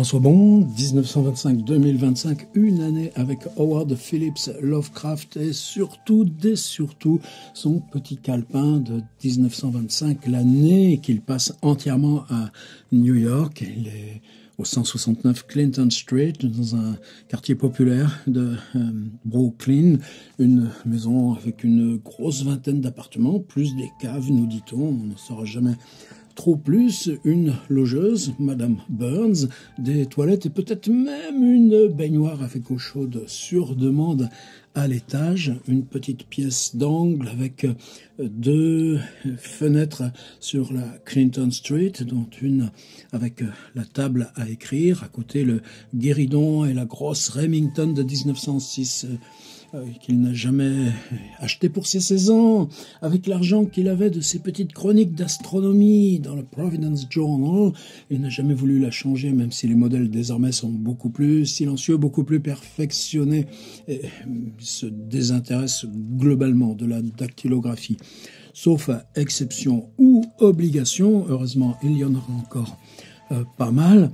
François Bon, 1925-2025, une année avec Howard Phillips Lovecraft et surtout son petit calepin de 1925, l'année qu'il passe entièrement à New York. Il est au 169 Clinton Street, dans un quartier populaire de Brooklyn, une maison avec une grosse vingtaine d'appartements, plus des caves, nous dit-on, on ne saura jamais trop plus, une logeuse, Madame Burns, des toilettes et peut-être même une baignoire avec eau chaude sur demande à l'étage, une petite pièce d'angle avec deux fenêtres sur la Clinton Street, dont une avec la table à écrire, à côté le guéridon et la grosse Remington de 1906 qu'il n'a jamais acheté pour ses 16 ans, avec l'argent qu'il avait de ses petites chroniques d'astronomie dans le Providence Journal. Il n'a jamais voulu la changer, même si les modèles désormais sont beaucoup plus silencieux, beaucoup plus perfectionnés, et se désintéresse globalement de la dactylographie. Sauf à exception ou obligation, heureusement il y en aura encore pas mal.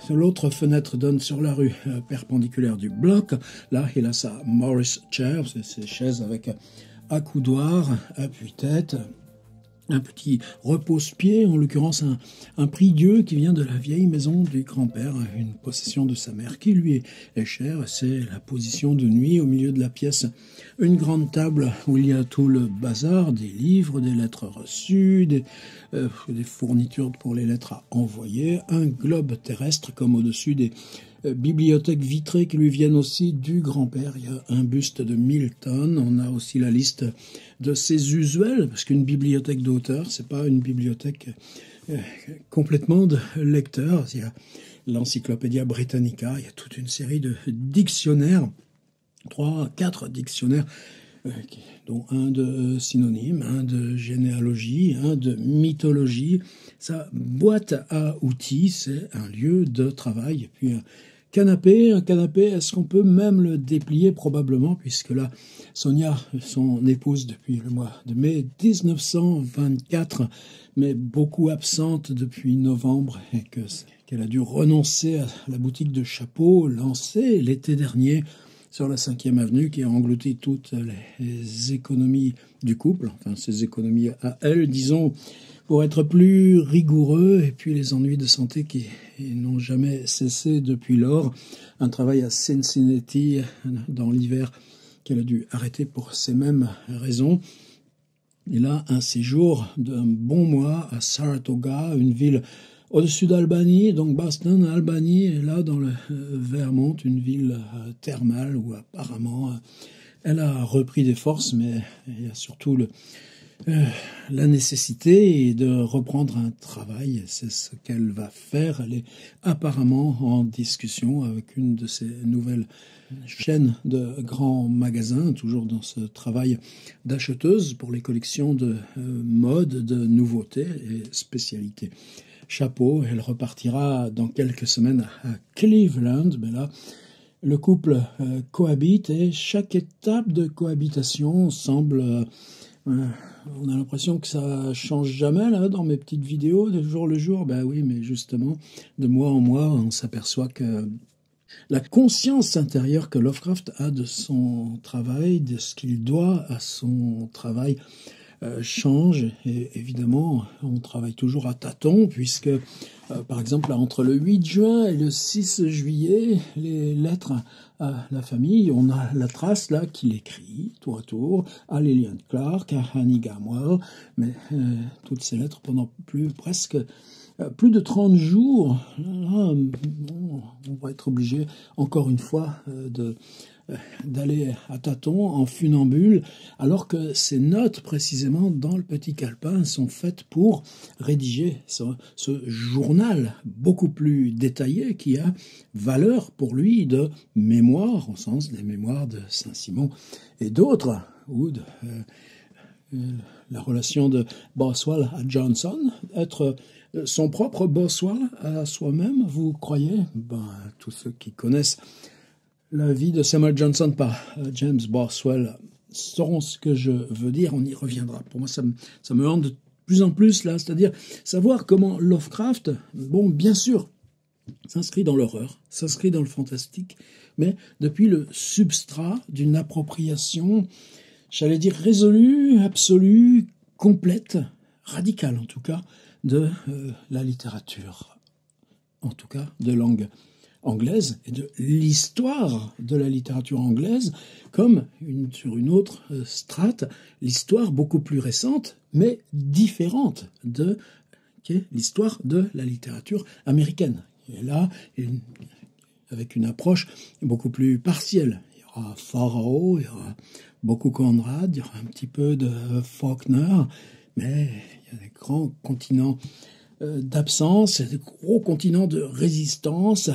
L'autre fenêtre donne sur la rue perpendiculaire du bloc. Là, il a sa Morris Chair, c'est ces chaises avec accoudoir, appuie-tête, un petit repose-pied, en l'occurrence un prie-dieu qui vient de la vieille maison du grand-père, une possession de sa mère qui lui est chère. C'est la position de nuit au milieu de la pièce. Une grande table où il y a tout le bazar, des livres, des lettres reçues, des fournitures pour les lettres à envoyer, un globe terrestre comme au-dessus des bibliothèques vitrées qui lui viennent aussi du grand-père. Il y a un buste de Milton. On a aussi la liste de ses usuels, parce qu'une bibliothèque d'auteur, c'est pas une bibliothèque complètement de lecteurs. Il y a l'Encyclopédia Britannica, il y a toute une série de dictionnaires, 3-4 dictionnaires, dont un de synonymes, un de généalogie, un de mythologie. Sa boîte à outils, c'est un lieu de travail. Et puis un canapé, est-ce qu'on peut même le déplier? Probablement, puisque là, Sonia, son épouse depuis le mois de mai 1924, mais beaucoup absente depuis novembre, et qu'elle a dû renoncer à la boutique de chapeaux lancée l'été dernier sur la 5e avenue, qui a englouti toutes les économies du couple, enfin ses économies à elle, disons, pour être plus rigoureux, et puis les ennuis de santé qui n'ont jamais cessé depuis lors. Un travail à Cincinnati dans l'hiver qu'elle a dû arrêter pour ces mêmes raisons. Et là, un séjour d'un bon mois à Saratoga, une ville au-dessus d'Albany, donc Boston, Albany, et là dans le Vermont, une ville thermale où apparemment elle a repris des forces, mais il y a surtout la nécessité de reprendre un travail. C'est ce qu'elle va faire. Elle est apparemment en discussion avec une de ces nouvelles chaînes de grands magasins, toujours dans ce travail d'acheteuse pour les collections de mode, de nouveautés et spécialités. Chapeau, elle repartira dans quelques semaines à Cleveland, mais là, le couple cohabite et chaque étape de cohabitation semble... on a l'impression que ça change jamais, là, dans mes petites vidéos, de jour le jour. Ben oui, mais justement, de mois en mois, on s'aperçoit que la conscience intérieure que Lovecraft a de son travail, de ce qu'il doit à son travail, change. Et évidemment, on travaille toujours à tâtons, puisque, par exemple, là, entre le 8 juin et le 6 juillet, les lettres à la famille, on a la trace là qu'il écrit tour à tour à Lillian Clark, à Annie Gamwell, mais toutes ces lettres pendant presque plus de 30 jours. Là, on va être obligé, encore une fois, d'aller à tâtons, en funambule, alors que ces notes, précisément, dans le petit calepin, sont faites pour rédiger ce journal beaucoup plus détaillé qui a valeur pour lui de mémoire, au sens des mémoires de Saint-Simon et d'autres, ou de la relation de Boswell à Johnson, être son propre Boswell à soi-même, vous croyez? Tous ceux qui connaissent la vie de Samuel Johnson par James Boswell sauront ce que je veux dire, on y reviendra. Pour moi, ça me hante de plus en plus, là, c'est-à-dire savoir comment Lovecraft, bon, bien sûr, s'inscrit dans l'horreur, s'inscrit dans le fantastique, mais depuis le substrat d'une appropriation, j'allais dire résolue, absolue, complète, radicale en tout cas, de la littérature, en tout cas de langue anglaise et de l'histoire de la littérature anglaise comme sur une autre strate, l'histoire beaucoup plus récente mais différente de l'histoire de la littérature américaine. Et là, avec une approche beaucoup plus partielle. Il y aura Thoreau, il y aura beaucoup Conrad, il y aura un petit peu de Faulkner, mais il y a des grands continents d'absence, des gros continents de résistance.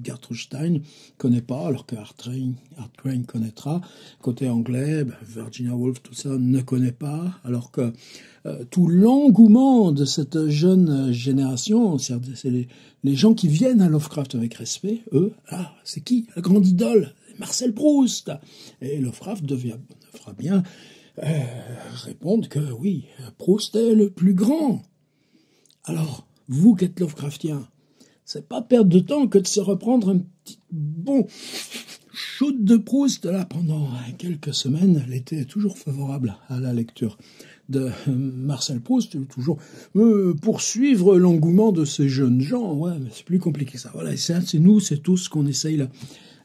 Gertrude Stein connaît pas, alors que Art Crane connaîtra. Côté anglais, Virginia Woolf, tout ça ne connaît pas, alors que tout l'engouement de cette jeune génération, c'est les gens qui viennent à Lovecraft avec respect, eux, c'est qui? La grande idole, Marcel Proust. Et Lovecraft devra bien répondre que oui, Proust est le plus grand. Alors, vous qui êtes Lovecraftien, c'est pas perdre de temps que de se reprendre un petit bon shoot de Proust là pendant quelques semaines. L'été est toujours favorable à la lecture de Marcel Proust, toujours poursuivre l'engouement de ces jeunes gens. Ouais, mais c'est plus compliqué que ça. Voilà, c'est nous, c'est tout ce qu'on essaye là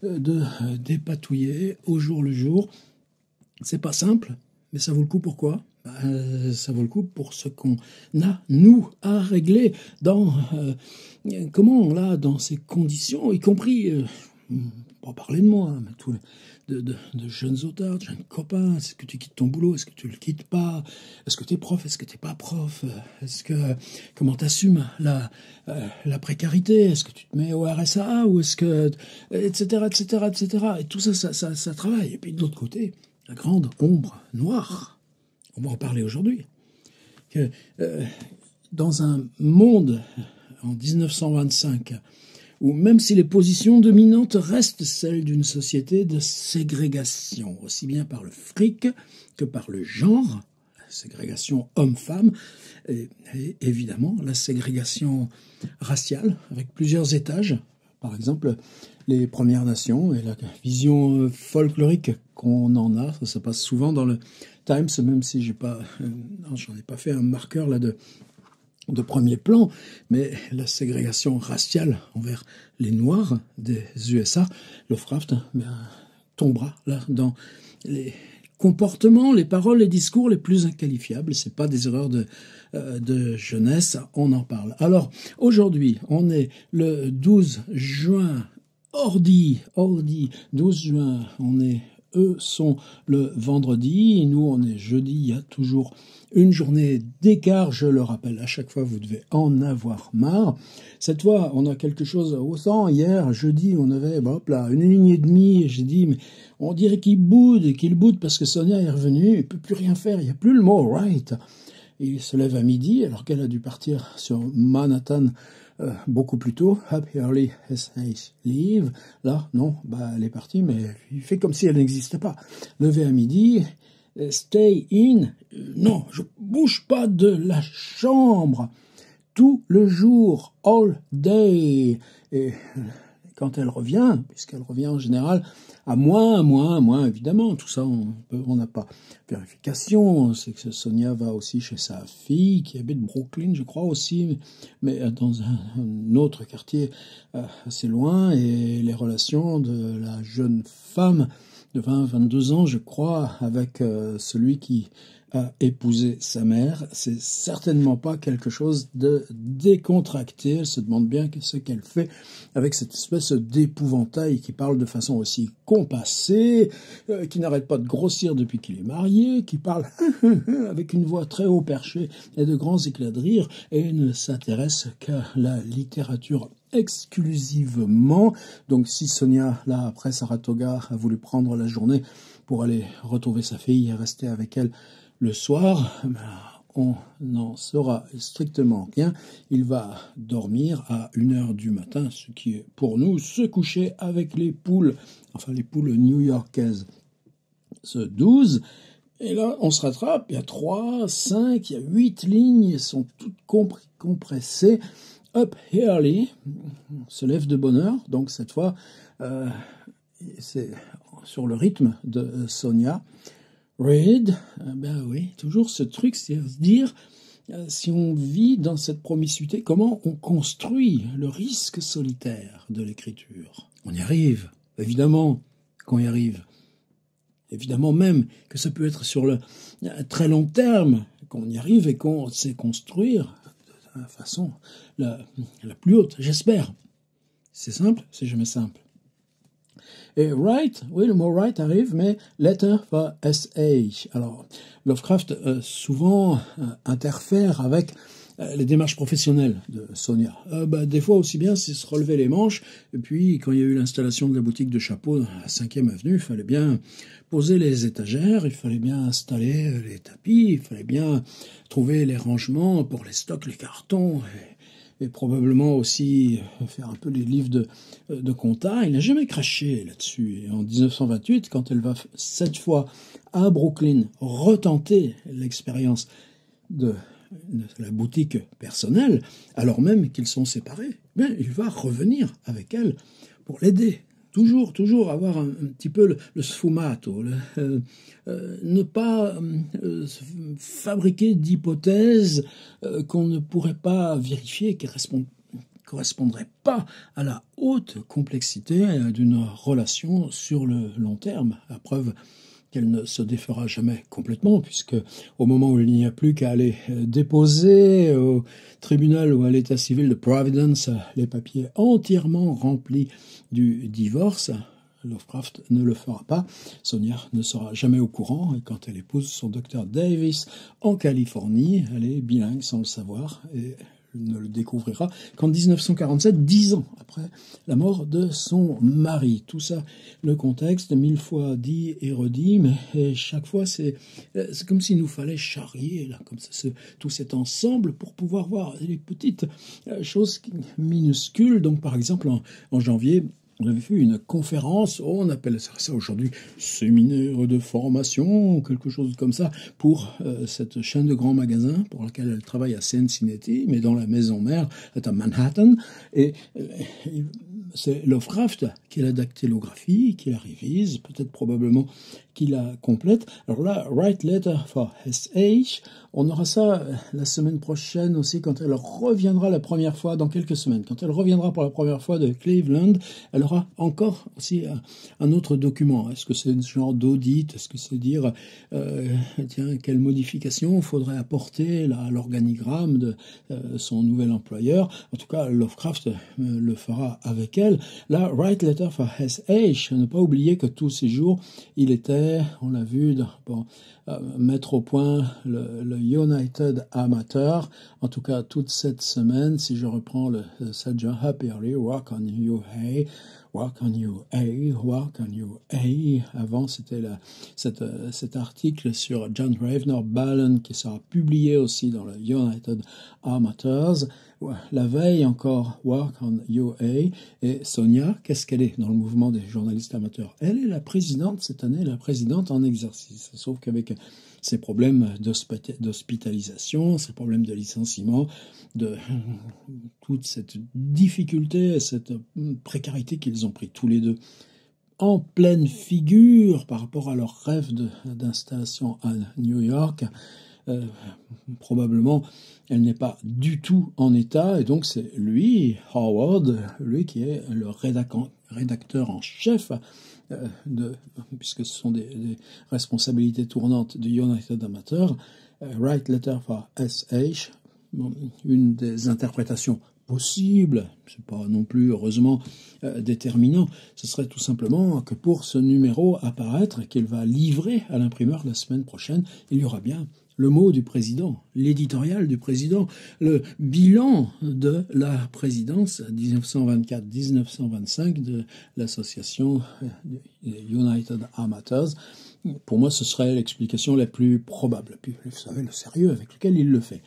de dépatouiller au jour le jour. C'est pas simple, mais ça vaut le coup. Pourquoi ? Ça vaut le coup pour ce qu'on a, nous, à régler dans dans ces conditions, y compris, pas parler de moi, mais tous de jeunes auteurs, de jeunes copains. Est-ce que tu quittes ton boulot? Est-ce que tu le quittes pas? Est-ce que tu es prof? Est-ce que tu n'es pas prof? Comment t'assumes la précarité? Est-ce que tu te mets au RSA? Ou est-ce que, etc., etc., etc. Et tout ça, ça travaille. Et puis de l'autre côté, la grande ombre noire. On va en parler aujourd'hui, que dans un monde en 1925, où même si les positions dominantes restent celles d'une société de ségrégation, aussi bien par le fric que par le genre, la ségrégation homme-femme, et évidemment la ségrégation raciale, avec plusieurs étages, par exemple les Premières Nations et la vision folklorique qu'on en a, ça passe souvent dans le Times, même si j'en ai pas fait un marqueur là de premier plan, mais la ségrégation raciale envers les Noirs des USA, Lovecraft tombera là dans les comportements, les paroles, les discours les plus inqualifiables. C'est pas des erreurs de jeunesse, on en parle. Alors aujourd'hui, on est le 12 juin, ordi, 12 juin, eux sont le vendredi, et nous on est jeudi, il y a toujours une journée d'écart, je le rappelle, à chaque fois vous devez en avoir marre. Cette fois on a quelque chose au sang. Hier, jeudi, on avait une ligne et demie, et j'ai dit mais on dirait qu'il boude parce que Sonia est revenue, il peut plus rien faire, il n'y a plus le mot right. Il se lève à midi alors qu'elle a dû partir sur Manhattan beaucoup plus tôt. Happy early SH leave. Là, non, elle est partie, mais il fait comme si elle n'existait pas. Levé à midi, stay in. Non, je bouge pas de la chambre. Tout le jour, all day. Et quand elle revient, puisqu'elle revient en général à moins, évidemment, tout ça, on n'a pas vérification. C'est que Sonia va aussi chez sa fille, qui habite Brooklyn, je crois aussi, mais dans un autre quartier assez loin, et les relations de la jeune femme de 22 ans, je crois, avec celui qui a épousé sa mère, c'est certainement pas quelque chose de décontracté. Elle se demande bien ce qu'elle fait avec cette espèce d'épouvantail qui parle de façon aussi compassée, qui n'arrête pas de grossir depuis qu'il est marié, qui parle avec une voix très haut perchée et de grands éclats de rire, et ne s'intéresse qu'à la littérature exclusivement. Donc si Sonia, là, après Saratoga, a voulu prendre la journée pour aller retrouver sa fille et rester avec elle le soir, on n'en saura strictement rien. Il va dormir à 1h du matin, ce qui est pour nous se coucher avec les poules new-yorkaises. Ce 12, et là on se rattrape, il y a 3, 5, il y a 8 lignes, elles sont toutes compressées Up Early se lève de bonne heure, donc cette fois c'est sur le rythme de Sonia. Read, ben oui, toujours ce truc, c'est se dire, si on vit dans cette promiscuité, comment on construit le risque solitaire de l'écriture? On y arrive, évidemment qu'on y arrive. Évidemment même que ça peut être sur le très long terme qu'on y arrive et qu'on sait construire de la façon la plus haute, j'espère. C'est simple, c'est jamais simple. Et write, oui, le mot write arrive, mais letter for SH. Alors, Lovecraft souvent interfère avec les démarches professionnelles de Sonia. Des fois aussi bien, c'est se relever les manches, et puis quand il y a eu l'installation de la boutique de chapeaux à 5e avenue, il fallait bien poser les étagères, il fallait bien installer les tapis, il fallait bien trouver les rangements pour les stocks, les cartons, et probablement aussi faire un peu les livres de compta. Il n'a jamais craché là-dessus. Et en 1928, quand elle va cette fois à Brooklyn retenter l'expérience de la boutique personnelle, alors même qu'ils sont séparés, il va revenir avec elle pour l'aider. Toujours avoir un petit peu le sfumato, ne pas fabriquer d'hypothèses qu'on ne pourrait pas vérifier, qui correspondraient pas à la haute complexité d'une relation sur le long terme, à preuve qu'elle ne se défera jamais complètement, puisque au moment où il n'y a plus qu'à aller déposer au tribunal ou à l'état civil de Providence les papiers entièrement remplis du divorce, Lovecraft ne le fera pas. Sonia ne sera jamais au courant, et quand elle épouse son docteur Davis en Californie, elle est bilingue sans le savoir, et ne le découvrira qu'en 1947, 10 ans après la mort de son mari. Tout ça, le contexte, 1000 fois dit et redit, mais chaque fois, c'est comme s'il nous fallait charrier, là, comme ça, tout cet ensemble pour pouvoir voir les petites choses minuscules. Donc, par exemple, en janvier, on avait fait une conférence, on appelle ça aujourd'hui séminaire de formation, quelque chose comme ça, pour cette chaîne de grands magasins pour laquelle elle travaille à Cincinnati, mais dans la maison mère est à Manhattan. Et c'est Lovecraft qui la dactylographie, qui la révise, peut-être probablement qui la complète. Alors là, Write Letter for SH, on aura ça la semaine prochaine aussi, quand elle reviendra la première fois, dans quelques semaines. Quand elle reviendra pour la première fois de Cleveland, elle aura encore aussi un autre document. Est-ce que c'est un genre d'audit? Est-ce que c'est dire, tiens, quelle modification faudrait apporter là, à l'organigramme de son nouvel employeur? En tout cas, Lovecraft le fera avec elle. Là, Write Letter for SH, ne pas oublier que tous ces jours, il était, on l'a vu, mettre au point le United Amateur, en tout cas toute cette semaine, si je reprends le Sgt. Happy Early, Walk on You Hey, Walk on You Hey, Walk on You Hey. Avant, c'était cet article sur John Ravener Ballen qui sera publié aussi dans le United Amateurs. La veille encore, Walk on You Hey. Et Sonia, qu'est-ce qu'elle est dans le mouvement des journalistes amateurs? Elle est la présidente cette année, la présidente en exercice. Sauf qu'avec ces problèmes d'hospitalisation, ces problèmes de licenciement, de toute cette difficulté, cette précarité qu'ils ont pris tous les deux en pleine figure par rapport à leur rêve d'installation à New York, probablement elle n'est pas du tout en état, et donc c'est lui, Howard, lui qui est le rédacteur en chef puisque ce sont des responsabilités tournantes du United Amateur, Write Letter for SH, une des interprétations possibles, c'est pas non plus heureusement déterminant, ce serait tout simplement que pour ce numéro apparaître et qu'il va livrer à l'imprimeur la semaine prochaine, il y aura bien le mot du président, l'éditorial du président, le bilan de la présidence 1924-1925 de l'association United Amateurs. Pour moi, ce serait l'explication la plus probable. Puis, vous savez, le sérieux avec lequel il le fait.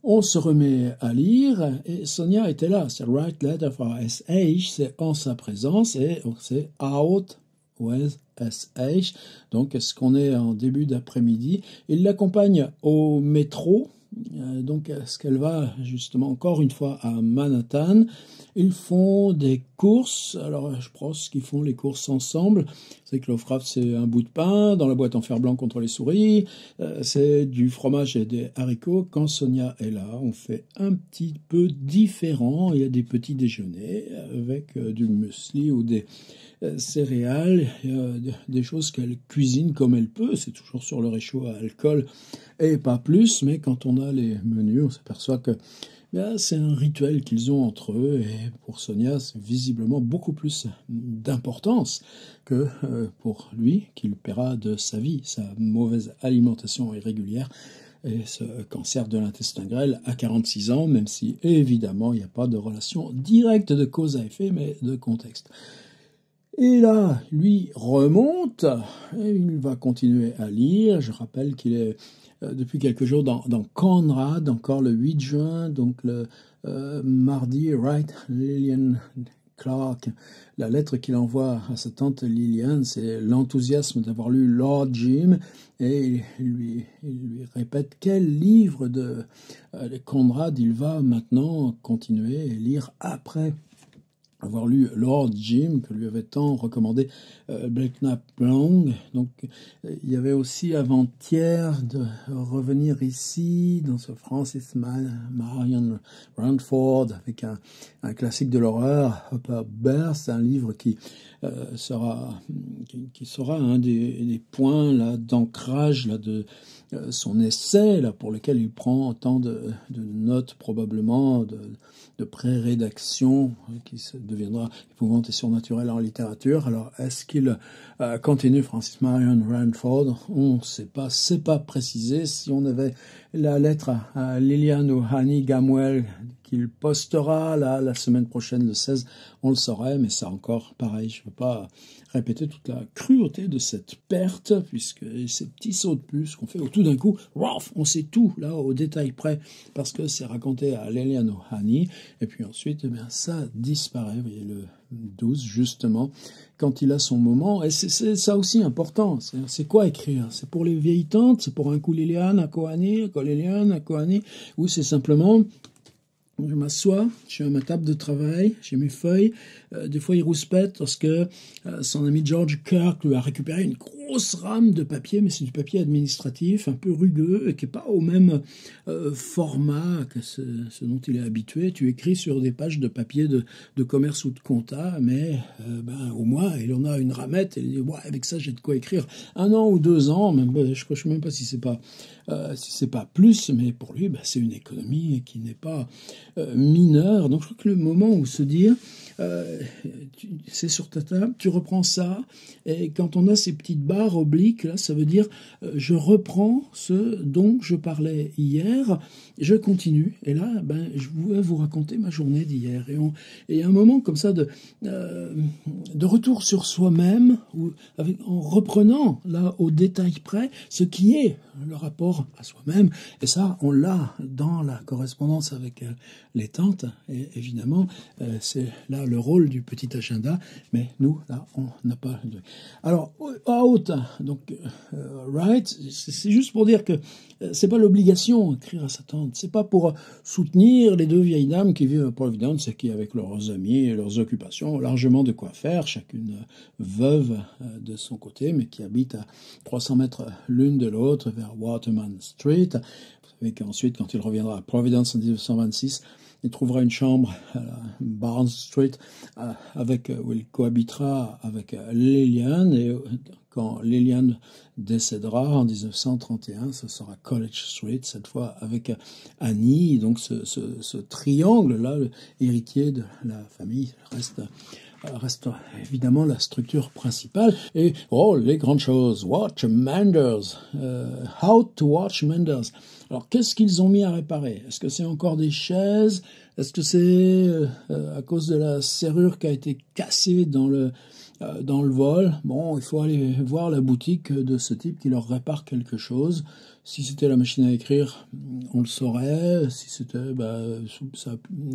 On se remet à lire, et Sonia était là. C'est Write Letter for SH, c'est en sa présence, et c'est Out with SH. Donc, est-ce qu'on est en début d'après-midi? Il l'accompagne au métro, Donc, est-ce qu'elle va justement encore une fois à Manhattan? Ils font des courses. Alors, je pense qu'ils font les courses ensemble. C'est que Lovecraft, c'est un bout de pain dans la boîte en fer blanc contre les souris. C'est du fromage et des haricots. Quand Sonia est là, on fait un petit peu différent. Il y a des petits déjeuners avec du muesli ou des céréales, des choses qu'elle cuisine comme elle peut. C'est toujours sur le réchaud à alcool et pas plus. Mais quand on a les menus, on s'aperçoit que c'est un rituel qu'ils ont entre eux, et pour Sonia, c'est visiblement beaucoup plus d'importance que pour lui, qui le paiera de sa vie, sa mauvaise alimentation irrégulière et ce cancer de l'intestin grêle à 46 ans, même si évidemment il n'y a pas de relation directe de cause à effet, mais de contexte. Et là, lui remonte, et il va continuer à lire. Je rappelle qu'il est depuis quelques jours dans Conrad, encore le 8 juin, donc le mardi, Wright Lillian Clark. La lettre qu'il envoie à sa tante Lillian, c'est l'enthousiasme d'avoir lu Lord Jim, et il lui répète quel livre de Conrad il va maintenant continuer à lire après avoir lu Lord Jim, que lui avait tant recommandé Belknap Long. Donc, il y avait aussi avant-hier de revenir ici, dans ce Francis Marion Ranford, avec un classique de l'horreur, Upper Berth, un livre qui sera un des points là d'ancrage là de son essai, là, pour lequel il prend tant de notes, probablement, de pré-rédaction, qui deviendra épouvante et surnaturelle en littérature. Alors, est-ce qu'il continue Francis Marion Ranford? On ne sait pas, c'est pas précisé. Si on avait la lettre à Liliane ou Hani Gamwell qu'il postera la semaine prochaine, le 16, on le saurait, mais ça encore, pareil, je ne veux pas répéter toute la cruauté de cette perte, puisque ces petits sauts de puce qu'on fait tout d'un coup, on sait tout, là, au détail près, parce que c'est raconté à Liliane ou Hani, et puis ensuite, eh bien, ça disparaît, vous voyez, le 12, justement, quand il a son moment, et c'est ça aussi important, c'est quoi écrire? C'est pour les vieilles tantes, c'est pour un coup Liliane à Kohani, ou c'est simplement... Je m'assois, je suis à ma table de travail, j'ai mes feuilles. Des fois, il rouspète parce que son ami George Kirk lui a récupéré une grosse rame de papier, mais c'est du papier administratif, un peu rugueux, et qui n'est pas au même format que ce dont il est habitué. Tu écris sur des pages de papier de commerce ou de compta, mais au moins, il en a une ramette, et il dit, ouais, avec ça, j'ai de quoi écrire 1 an ou 2 ans, même, je ne sais même pas si c'est pas plus, mais pour lui, c'est une économie qui n'est pas mineure. Donc je crois que le moment où se dire, c'est sur ta table, tu reprends ça, et quand on a ces petites barres obliques, là, ça veut dire, je reprends ce dont je parlais hier, je continue, et là, je vais vous raconter ma journée d'hier. Et un moment comme ça de retour sur soi-même, en reprenant, là, au détail près, ce qui est le rapport à soi-même. Et ça, on l'a dans la correspondance avec les tantes. Et évidemment, c'est là le rôle du petit agenda. Mais nous, là, on n'a pas... Alors, out, donc, right, c'est juste pour dire que c'est pas l'obligation d'écrire à sa tante. C'est pas pour soutenir les 2 vieilles dames qui vivent à Providence et qui, avec leurs amis et leurs occupations, ont largement de quoi faire, chacune veuve de son côté, mais qui habitent à 300 mètres l'une de l'autre vers Waterman Street. Vous savez qu'ensuite, quand il reviendra à Providence en 1926, il trouvera une chambre à la Barnes Street où il cohabitera avec Lillian, et quand Lillian décédera en 1931, ce sera College Street, cette fois avec Annie. Donc ce triangle-là, héritier de la famille, reste évidemment la structure principale. Et les grandes choses, Watch Manders, How to Watch Manders. Alors qu'est-ce qu'ils ont mis à réparer? Est-ce que c'est encore des chaises, Est-ce que c'est à cause de la serrure qui a été cassée dans le vol? Bon, il faut aller voir la boutique de ce type qui leur répare quelque chose. Si c'était la machine à écrire, on le saurait. Si c'était,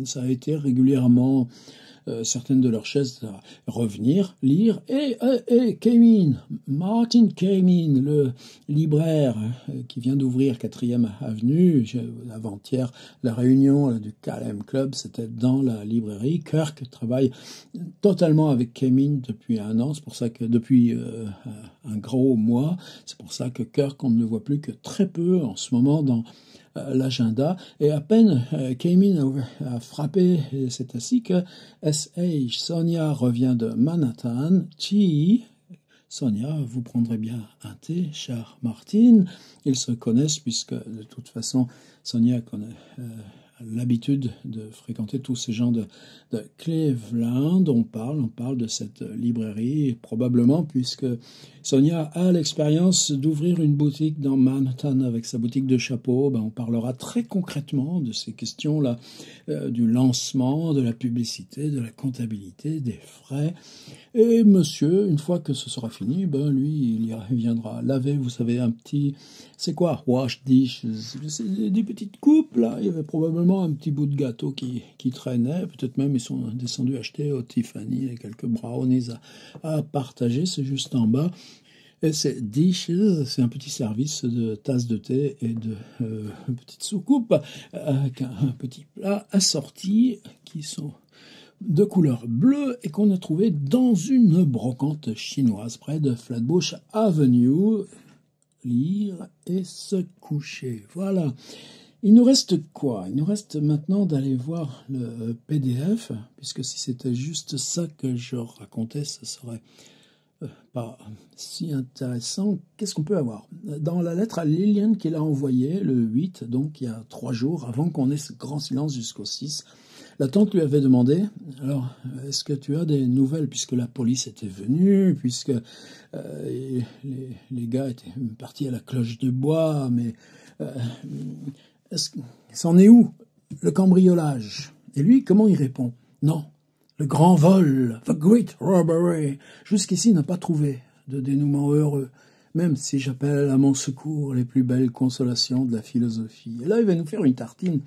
ça a été régulièrement certaines de leurs chaises à revenir, lire. Et Martin Kamin, le libraire qui vient d'ouvrir 4e Avenue, avant-hier, la réunion du KLM Club, c'était dans la librairie. Kirk travaille totalement avec Kamin depuis un an, c'est pour ça que depuis un gros mois, c'est pour ça que Kirk, on ne le voit plus que très peu en ce moment dans l'agenda, et à peine Kamin a frappé, et c'est ainsi que S.H. Sonia revient de Manhattan. Sonia, vous prendrez bien un thé, cher Martin. Ils se connaissent puisque de toute façon Sonia connaît l'habitude de fréquenter tous ces gens de Cleveland. On parle de cette librairie, probablement puisque Sonia a l'expérience d'ouvrir une boutique dans Manhattan avec sa boutique de chapeaux. On parlera très concrètement de ces questions-là, du lancement, de la publicité, de la comptabilité, des frais. Et monsieur, une fois que ce sera fini, lui, il viendra laver, vous savez, un petit... C'est quoi? Wash dishes. C'est des petites coupes, là. Il y avait probablement un petit bout de gâteau qui traînait. Peut-être même ils sont descendus acheter au Tiffany et quelques brownies à partager. C'est juste en bas. Et c'est dishes, c'est un petit service de tasses de thé et de petites soucoupes avec un petit plat assorti qui sont de couleur bleue et qu'on a trouvé dans une brocante chinoise près de Flatbush Avenue. Lire et se coucher. Voilà. Il nous reste quoi? Il nous reste maintenant d'aller voir le PDF, puisque si c'était juste ça que je racontais, ce serait pas si intéressant. Qu'est-ce qu'on peut avoir? Dans la lettre à Lillian qu'il a envoyée, le 8, donc il y a 3 jours, avant qu'on ait ce grand silence jusqu'au 6, la tante lui avait demandé, alors, est-ce que tu as des nouvelles, puisque la police était venue, puisque les gars étaient partis à la cloche de bois, mais c'en est où, le cambriolage? Et lui, comment il répond? Non, le grand vol, the great robbery. Jusqu'ici, il n'a pas trouvé de dénouement heureux, même si j'appelle à mon secours les plus belles consolations de la philosophie. Et là, il va nous faire une tartine.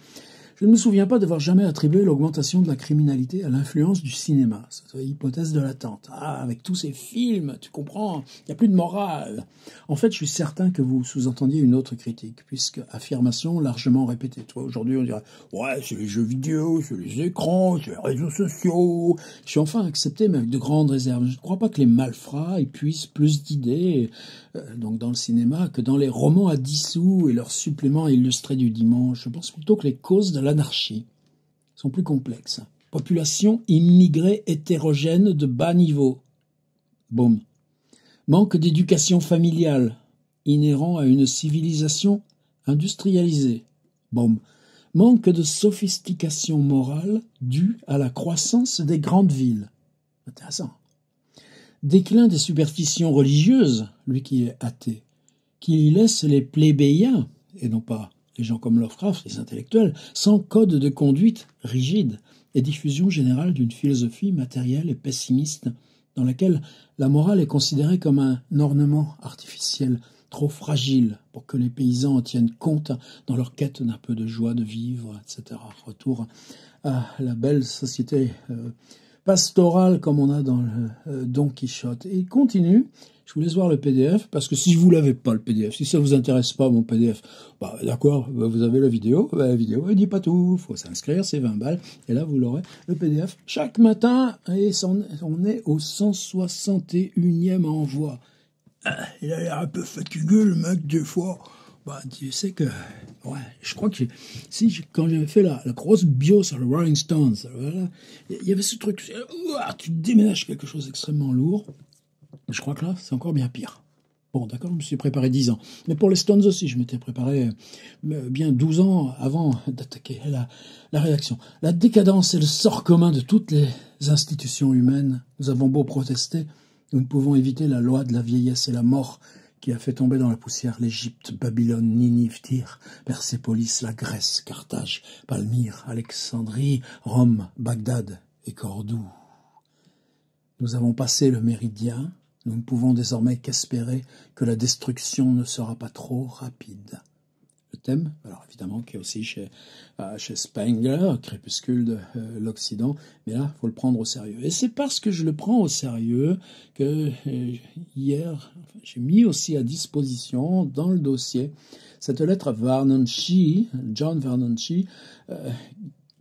Je ne me souviens pas d'avoir jamais attribué l'augmentation de la criminalité à l'influence du cinéma. C'est l'hypothèse de l'attente. Ah, avec tous ces films, tu comprends, il n'y a plus de morale. En fait, je suis certain que vous sous-entendiez une autre critique, puisque affirmation largement répétée. Toi, aujourd'hui, on dirait, ouais, c'est les jeux vidéo, c'est les écrans, c'est les réseaux sociaux. Je suis enfin accepté, mais avec de grandes réserves. Je ne crois pas que les malfrats épuisent plus d'idées, donc dans le cinéma, que dans les romans à 10 sous et leurs suppléments illustrés du dimanche. Je pense plutôt que les causes de l'anarchie sont plus complexes. Population immigrée hétérogène de bas niveau. Boum. Manque d'éducation familiale, inhérent à une civilisation industrialisée. Boum. Manque de sophistication morale due à la croissance des grandes villes. Intéressant. Déclin des superstitions religieuses, lui qui est athée, qui laisse les plébéiens, et non pas les gens comme Lovecraft, les intellectuels, sans code de conduite rigide, et diffusion générale d'une philosophie matérielle et pessimiste, dans laquelle la morale est considérée comme un ornement artificiel, trop fragile pour que les paysans en tiennent compte dans leur quête d'un peu de joie de vivre, etc. Retour à la belle société pastorale comme on a dans le Don Quichotte. Et il continue. Je vous laisse voir le PDF, parce que si vous l'avez pas, le PDF, si ça vous intéresse pas, mon PDF, d'accord, vous avez la vidéo, la vidéo, elle dit pas tout, faut s'inscrire, c'est 20 balles, et là, vous l'aurez, le PDF, chaque matin, et on est au 161e envoi. Il a l'air un peu fatigué, le mec, des fois. Tu sais que, ouais, je crois que quand j'avais fait la grosse bio sur le Rolling Stones, voilà, il y avait ce truc, tu déménages quelque chose d'extrêmement lourd. Je crois que là, c'est encore bien pire. Bon, d'accord, je me suis préparé 10 ans. Mais pour les Stones aussi, je m'étais préparé bien 12 ans avant d'attaquer la réaction. La décadence est le sort commun de toutes les institutions humaines. Nous avons beau protester, nous ne pouvons éviter la loi de la vieillesse et la mort qui a fait tomber dans la poussière l'Égypte, Babylone, Ninive, Tyr, Persépolis, la Grèce, Carthage, Palmyre, Alexandrie, Rome, Bagdad et Cordoue. Nous avons passé le méridien, nous ne pouvons désormais qu'espérer que la destruction ne sera pas trop rapide. Le thème, alors évidemment, qui est aussi chez Spengler, Crépuscule de l'Occident, mais là, il faut le prendre au sérieux. Et c'est parce que je le prends au sérieux que hier, j'ai mis aussi à disposition, dans le dossier, cette lettre à Vernon Shee, John Vernon Shee,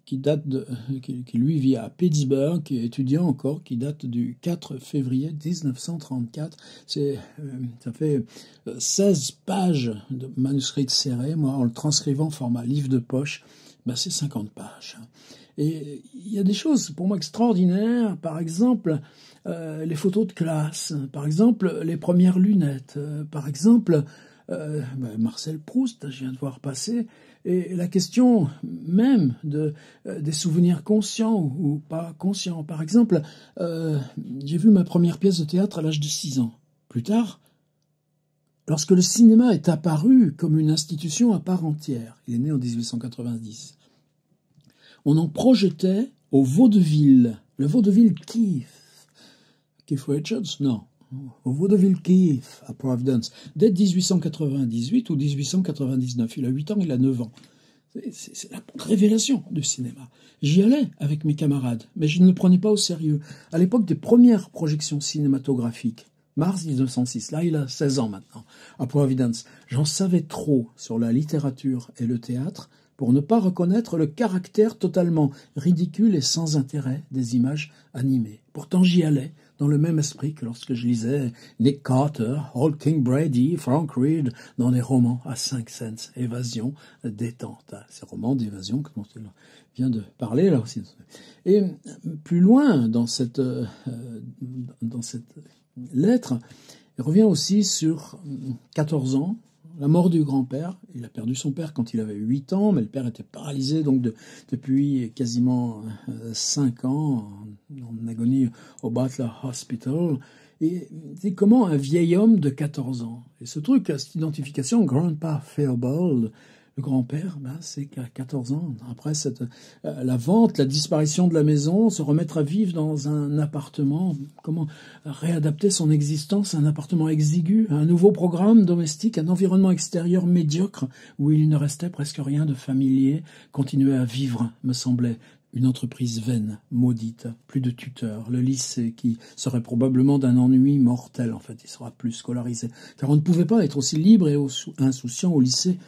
qui lui vit à Pittsburgh, qui est étudiant encore, qui date du 4 février 1934. Ça fait 16 pages de manuscrit serré. Moi, en le transcrivant format livre de poche, c'est 50 pages. Et il y a des choses pour moi extraordinaires, par exemple les photos de classe, par exemple les premières lunettes, par exemple Marcel Proust, je viens de voir passer, et la question même des souvenirs conscients ou pas conscients. Par exemple, j'ai vu ma première pièce de théâtre à l'âge de 6 ans. Plus tard, lorsque le cinéma est apparu comme une institution à part entière, il est né en 1890, on en projetait au vaudeville, le vaudeville Keith Richards, non, au vaudeville Keith à Providence, dès 1898 ou 1899. Il a 8 ans, il a 9 ans. C'est la révélation du cinéma. J'y allais avec mes camarades, mais je ne le prenais pas au sérieux. À l'époque des premières projections cinématographiques, mars 1906, là il a 16 ans maintenant, à Providence, j'en savais trop sur la littérature et le théâtre pour ne pas reconnaître le caractère totalement ridicule et sans intérêt des images animées. Pourtant j'y allais, dans le même esprit que lorsque je lisais Nick Carter, Hall King Brady, Frank Reed, dans des romans à 5 cents, évasion, détente. Ces romans d'évasion dont il vient de parler là aussi. Et plus loin dans cette lettre, il revient aussi sur 14 ans, la mort du grand-père. Il a perdu son père quand il avait 8 ans, mais le père était paralysé donc depuis quasiment 5 ans, en agonie au Butler Hospital. Et c'est comment un vieil homme de 14 ans. Et ce truc, cette identification, Grandpa Fairbold, le grand-père, c'est qu'à 14 ans, après la vente, la disparition de la maison, se remettre à vivre dans un appartement, comment réadapter son existence à un appartement exigu, à un nouveau programme domestique, un environnement extérieur médiocre où il ne restait presque rien de familier, continuer à vivre, me semblait une entreprise vaine, maudite, plus de tuteurs, le lycée qui serait probablement d'un ennui mortel, en fait, il sera plus scolarisé. Car on ne pouvait pas être aussi libre et insouciant au lycée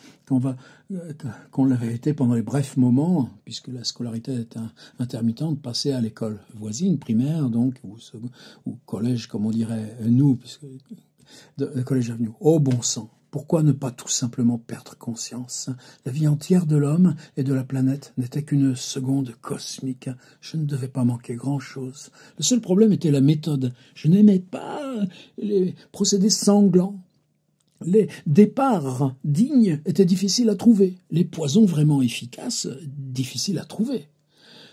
qu'on l'avait été pendant les brefs moments, puisque la scolarité est intermittente, passée à l'école voisine, primaire, donc, ou collège, comme on dirait nous, puisque le collège avenue. Oh bon sang! Pourquoi ne pas tout simplement perdre conscience? La vie entière de l'homme et de la planète n'était qu'une seconde cosmique. Je ne devais pas manquer grand-chose. Le seul problème était la méthode. Je n'aimais pas les procédés sanglants. Les départs dignes étaient difficiles à trouver. Les poisons vraiment efficaces, difficiles à trouver.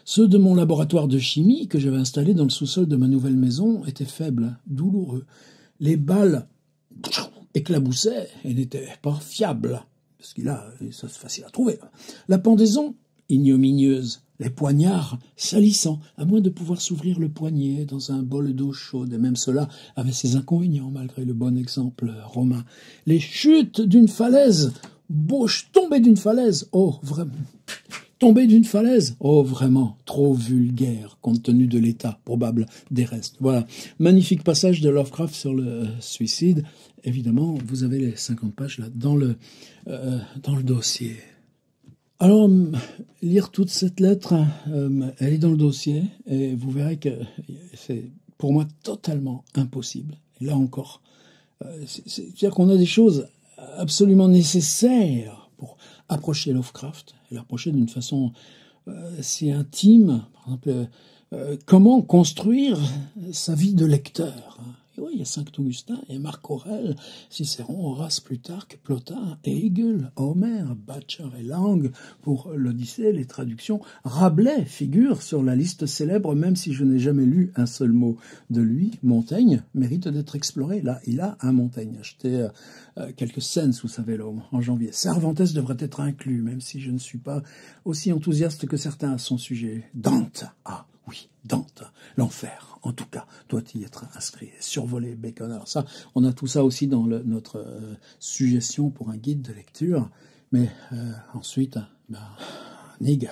Ceux de mon laboratoire de chimie que j'avais installé dans le sous-sol de ma nouvelle maison étaient faibles, douloureux. Les balles éclaboussaient et n'étaient pas fiables, parce que là, ça c'est facile à trouver. La pendaison, ignominieuse. Les poignards, salissants, à moins de pouvoir s'ouvrir le poignet dans un bol d'eau chaude, et même cela avait ses inconvénients, malgré le bon exemple romain. Les chutes d'une falaise, tomber d'une falaise, oh, vraiment... Tomber d'une falaise, oh vraiment, trop vulgaire, compte tenu de l'état probable des restes. Voilà, magnifique passage de Lovecraft sur le suicide. Évidemment, vous avez les 50 pages là dans le dossier. Alors, lire toute cette lettre, elle est dans le dossier, et vous verrez que c'est pour moi totalement impossible. Et là encore, c'est-à-dire qu'on a des choses absolument nécessaires pour approcher Lovecraft, et l'approcher d'une façon si intime. Par exemple, comment construire sa vie de lecteur. Et oui, il y a Saint-Augustin et Marc Aurèle, Cicéron, Horace, Plutarque, Plotin, Hegel, Homère, Butcher et Lang pour l'Odyssée, les traductions. Rabelais figure sur la liste célèbre, même si je n'ai jamais lu un seul mot de lui. Montaigne mérite d'être exploré. Là, il a un Montaigne. Acheté quelques scènes sous sa vélo en janvier. Cervantes devrait être inclus, même si je ne suis pas aussi enthousiaste que certains à son sujet. Dante, ah oui, Dante, l'enfer, en tout cas, doit y être inscrit. Survoler Bacon, ça, on a tout ça aussi dans notre suggestion pour un guide de lecture. Mais ensuite, nigger.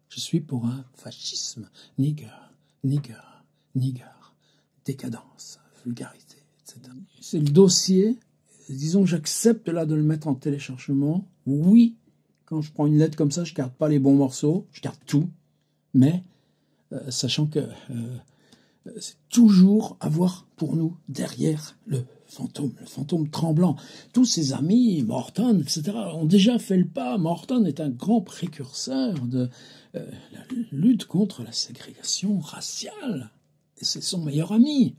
Je suis pour un fascisme. Nigger. Décadence, vulgarité, etc. C'est le dossier. Disons que j'accepte là de le mettre en téléchargement. Oui, quand je prends une lettre comme ça, je garde pas les bons morceaux, je garde tout. Mais sachant que c'est toujours avoir pour nous derrière le fantôme tremblant. Tous ses amis, Morton, etc., ont déjà fait le pas. Morton est un grand précurseur de la lutte contre la ségrégation raciale. Et c'est son meilleur ami.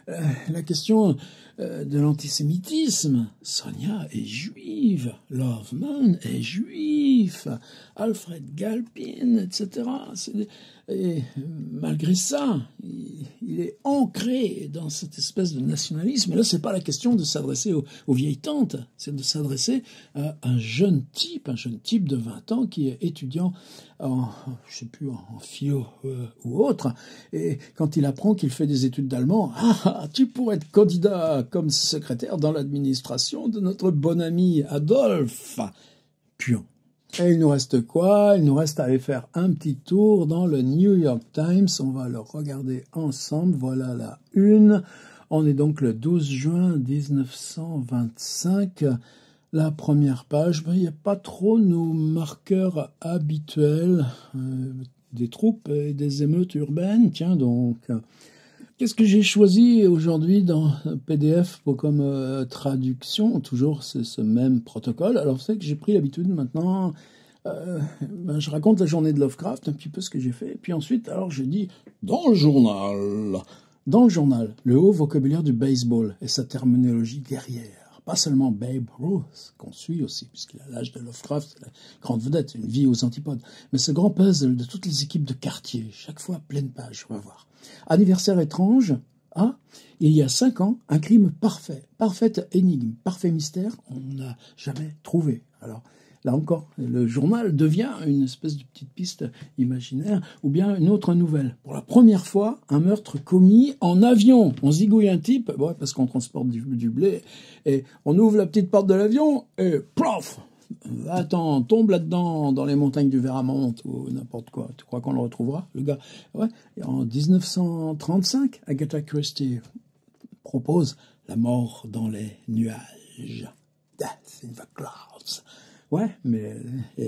La question de l'antisémitisme, Sonia est juive, Loveman est juif, Alfred Galpin, etc. Et malgré ça, il est ancré dans cette espèce de nationalisme. Et là, c'est pas la question de s'adresser aux vieilles tantes, c'est de s'adresser à un jeune type de 20 ans qui est étudiant en philo ou autre. Et quand il apprend qu'il fait des études d'allemand, tu pourrais être candidat comme secrétaire dans l'administration de notre bon ami Adolphe Pion. Et il nous reste quoi? Il nous reste à aller faire un petit tour dans le New York Times. On va le regarder ensemble. Voilà la une. On est donc le 12 juin 1925. La première page, il n'y a pas trop nos marqueurs habituels des troupes et des émeutes urbaines. Tiens donc, qu'est-ce que j'ai choisi aujourd'hui dans PDF comme traduction? Toujours ce même protocole. Alors c'est que j'ai pris l'habitude maintenant, je raconte la journée de Lovecraft, un petit peu ce que j'ai fait. Et puis ensuite, alors j'ai dit dans le journal, le haut vocabulaire du baseball et sa terminologie guerrière. Pas seulement Babe Ruth, qu'on suit aussi, puisqu'il a l'âge de Lovecraft, la grande vedette, une vie aux antipodes. Mais ce grand puzzle de toutes les équipes de quartier, chaque fois pleine page, on va voir. Anniversaire étrange, il y a 5 ans, un crime parfait, parfaite énigme, parfait mystère, on n'a jamais trouvé. Alors, là encore, le journal devient une espèce de petite piste imaginaire, ou bien une autre nouvelle. Pour la première fois, un meurtre commis en avion. On zigouille un type, parce qu'on transporte du blé, et on ouvre la petite porte de l'avion, et plof! Attends, tombe là-dedans, dans les montagnes du Vermont, ou n'importe quoi. Tu crois qu'on le retrouvera, le gars? Ouais. Et en 1935, Agatha Christie propose La mort dans les nuages. Death in the clouds. Ouais, mais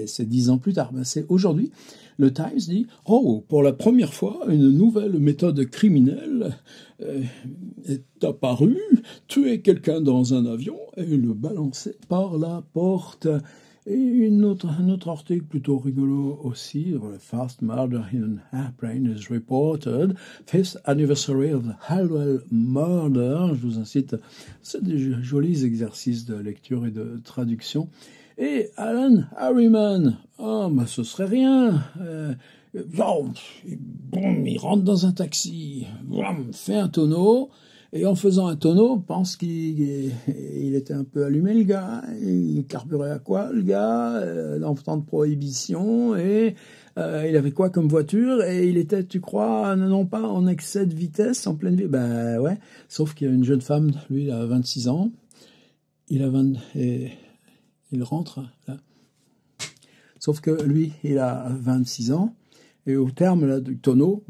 c'est 10 ans plus tard. C'est aujourd'hui, le Times dit « Oh, pour la première fois, une nouvelle méthode criminelle est apparue. Tuer quelqu'un dans un avion et le balancer par la porte. » Et un autre article plutôt rigolo aussi, « Fast murder in airplane is reported. 5th anniversary of the Hallwell murder. » Je vous incite, c'est des jolis exercices de lecture et de traduction. Et Alan Harriman, ce serait rien. Il rentre dans un taxi, fait un tonneau, et en faisant un tonneau, pense qu'il était un peu allumé, le gars. Il carburait à quoi, le gars, dans le temps de prohibition, et il avait quoi comme voiture, et il était, tu crois, non pas en excès de vitesse, en pleine vie. Ouais, sauf qu'il y a une jeune femme, lui, il a 26 ans, il rentre là. Sauf que lui, il a 26 ans, et au terme là, du tonneau,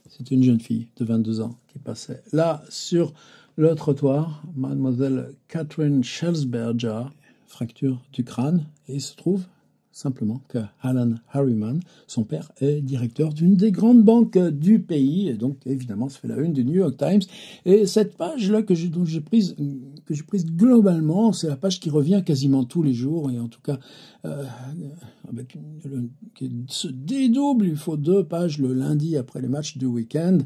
c'est une jeune fille de 22 ans qui passait là sur le trottoir, mademoiselle Catherine Schelsberger, fracture du crâne, et il se trouve, simplement que Alan Harriman, son père, est directeur d'une des grandes banques du pays, et donc évidemment ça fait la une du New York Times. Et cette page-là que j'ai prise globalement, c'est la page qui revient quasiment tous les jours, et en tout cas qui se dédouble. Il faut 2 pages le lundi après les matchs du week-end.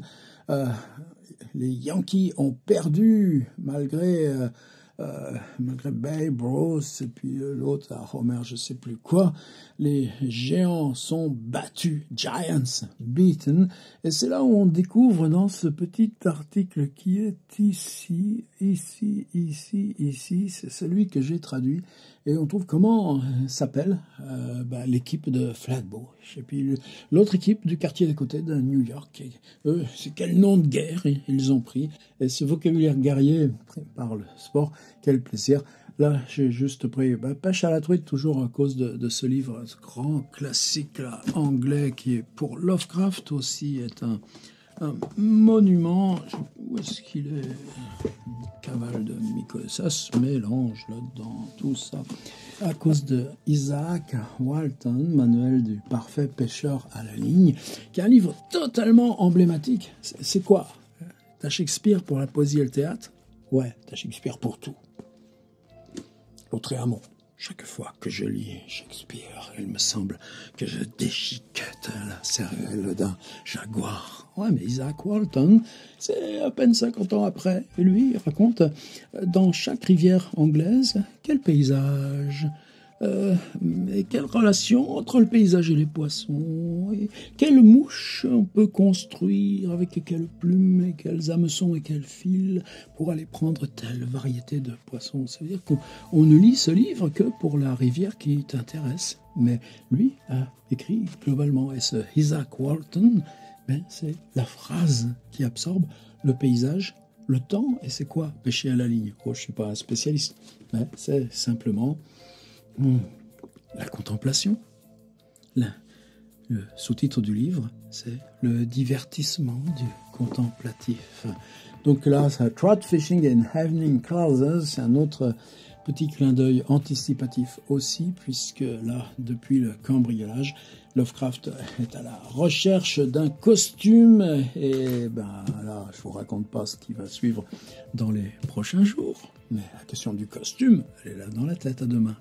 Les Yankees ont perdu malgré Babe Ruth et puis l'autre à Homer, je sais plus quoi. Les géants sont battus, Giants beaten, et c'est là où on découvre dans ce petit article qui est ici, c'est celui que j'ai traduit, et on trouve comment s'appelle l'équipe de Flatbush, et puis l'autre équipe du quartier d'à côté de New York. Eux, c'est quel nom de guerre ils ont pris, et ce vocabulaire guerrier par le sport, quel plaisir. Là, j'ai juste pris pêche à la truite, toujours à cause de ce livre, ce grand classique là, anglais qui est pour Lovecraft aussi, est un monument. Où est-ce qu'il est? Cavale de Mycos. Ça se mélange là-dedans, tout ça. À cause de Isaac Walton, Manuel du parfait pêcheur à la ligne, qui est un livre totalement emblématique. C'est quoi? T'as Shakespeare pour la poésie et le théâtre? Ouais, t'as Shakespeare pour tout. L'autre est amont. Chaque fois que je lis Shakespeare, il me semble que je déchiquette la cervelle d'un jaguar. Ouais, mais Isaac Walton, c'est à peine 50 ans après. Et lui, il raconte, dans chaque rivière anglaise, quel paysage, et quelle relation entre le paysage et les poissons, et quelle mouche on peut construire, avec quelles plumes, et quels hameçons et quels fils, pour aller prendre telle variété de poissons. Ça veut dire qu'on ne lit ce livre que pour la rivière qui t'intéresse. Mais lui a écrit globalement, et ce Isaac Walton, c'est la phrase qui absorbe le paysage, le temps, et c'est quoi pêcher à la ligne? Oh, je suis pas un spécialiste, mais c'est simplement la contemplation. Le sous-titre du livre, c'est le divertissement du contemplatif. Donc là, ça, Trout Fishing and Evening Classes, c'est un autre petit clin d'œil anticipatif aussi, puisque là, depuis le cambriolage, Lovecraft est à la recherche d'un costume, et là, je vous raconte pas ce qui va suivre dans les prochains jours, mais la question du costume, elle est là dans la tête. À demain.